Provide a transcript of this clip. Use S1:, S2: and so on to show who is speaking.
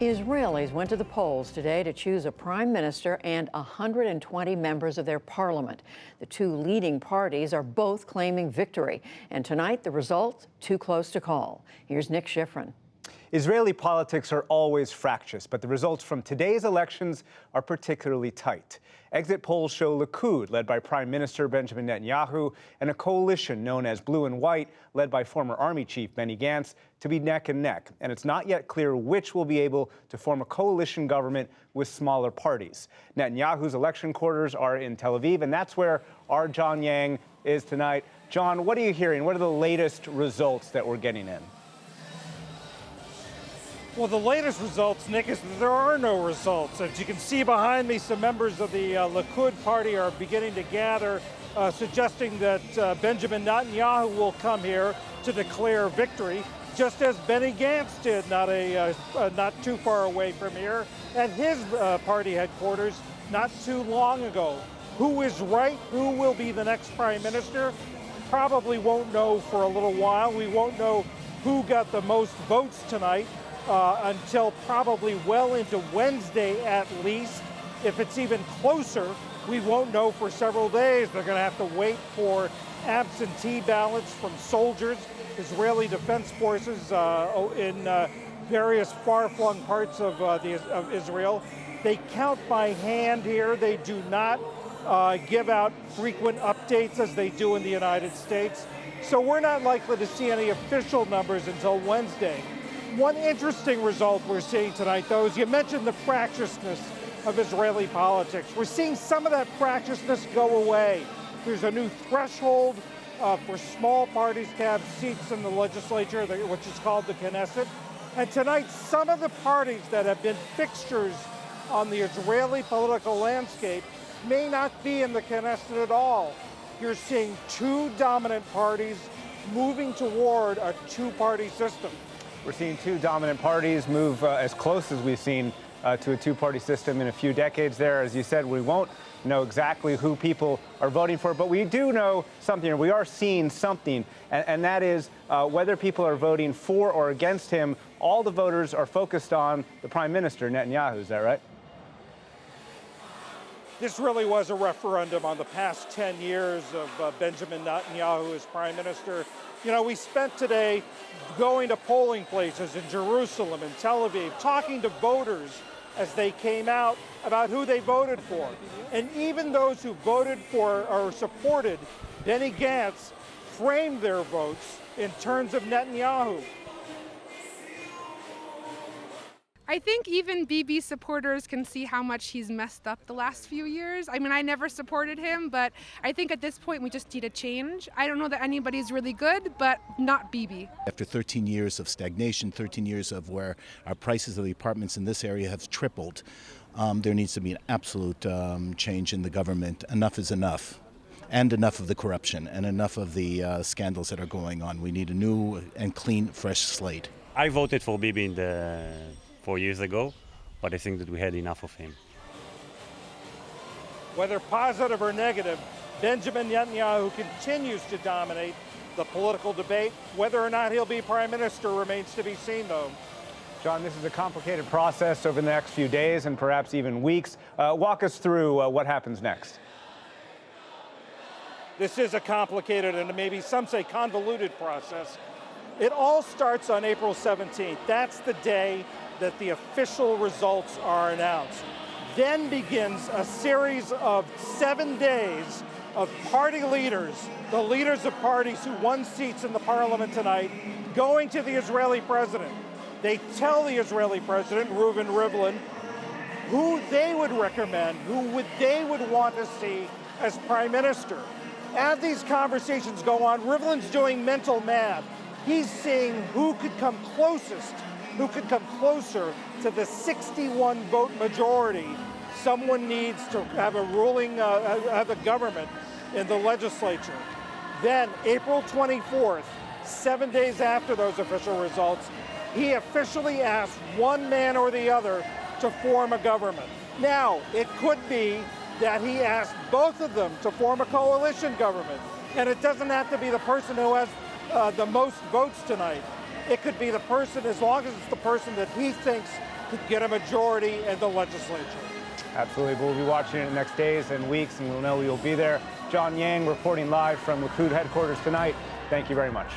S1: Israelis went to the polls today to choose a prime minister and 120 members of their parliament. The two leading parties are both claiming victory. And tonight, the results too close to call. Here's Nick Schifrin.
S2: Israeli politics are always fractious, but the results from today's elections are particularly tight. Exit polls show Likud, led by Prime Minister Benjamin Netanyahu, and a coalition known as Blue and White, led by former Army Chief Benny Gantz, to be neck and neck. And it's not yet clear which will be able to form a coalition government with smaller parties. Netanyahu's election quarters are in Tel Aviv, and that's where our John Yang is tonight. John, what are you hearing? What are the latest results that we're getting in?
S3: Well, the latest results, Nick, is that there are no results. As you can see behind me, some members of the Likud party are beginning to gather, suggesting that Benjamin Netanyahu will come here to declare victory, just as Benny Gantz did, not too far away from here, at his party headquarters not too long ago. Who is right? Who will be the next prime minister? Probably won't know for a little while. We won't know who got the most votes tonight. Until probably well into Wednesday at least. If it's even closer, we won't know for several days. They're going to have to wait for absentee ballots from soldiers, Israeli defense forces in various far-flung parts of Israel. They count by hand here. They do not give out frequent updates as they do in the United States. So we're not likely to see any official numbers until Wednesday. One interesting result we're seeing tonight, though, is you mentioned the fractiousness of Israeli politics. We're seeing some of that fractiousness go away. There's a new threshold for small parties to have seats in the legislature, which is called the Knesset. And tonight, some of the parties that have been fixtures on the Israeli political landscape may not be in the Knesset at all. You're seeing two dominant parties moving toward a two-party system.
S2: We're seeing two dominant parties move as close as we've seen to a two-party system in a few decades there. As you said, we won't know exactly who people are voting for, but we do know something, or we are seeing something, and that is whether people are voting for or against him. All the voters are focused on the Prime Minister, Netanyahu. Is that right?
S3: This really was a referendum on the past 10 years of Benjamin Netanyahu as Prime Minister. You know, we spent today going to polling places in Jerusalem and Tel Aviv, talking to voters as they came out about who they voted for. And even those who voted for or supported Benny Gantz framed their votes in terms of Netanyahu.
S4: I think even Bibi supporters can see how much he's messed up the last few years. I mean, I never supported him, but I think at this point we just need a change. I don't know that anybody's really good, but not Bibi.
S5: After 13 years of stagnation, 13 years of where our prices of the apartments in this area have tripled, there needs to be an absolute change in the government. Enough is enough. And enough of the corruption and enough of the scandals that are going on. We need a new and clean, fresh slate.
S6: I voted for Bibi 4 years ago, but I think that we had enough of him.
S3: Whether positive or negative, Benjamin Netanyahu continues to dominate the political debate. Whether or not he'll be prime minister remains to be seen, though.
S2: John, this is a complicated process over the next few days and perhaps even weeks. Walk us through what happens next.
S3: This is a complicated and maybe some say convoluted process. It all starts on April 17th. That's the day that the official results are announced. Then begins a series of 7 days of party leaders, the leaders of parties who won seats in the parliament tonight, going to the Israeli president. They tell the Israeli president, Reuven Rivlin, who they would recommend, they would want to see as prime minister. As these conversations go on, Rivlin's doing mental math. He's seeing who could come closer to the 61 vote majority someone needs to have a have a government in the legislature. Then April 24th, 7 days after those official results, he officially asked one man or the other to form a government. Now, it could be that he asked both of them to form a coalition government. And it doesn't have to be the person who has the most votes tonight. It could be the person, as long as it's the person that he thinks to get a majority in the legislature.
S2: Absolutely. We'll be watching it in the next days and weeks, and we'll know you'll be there. John Yang reporting live from Likud headquarters tonight. Thank you very much.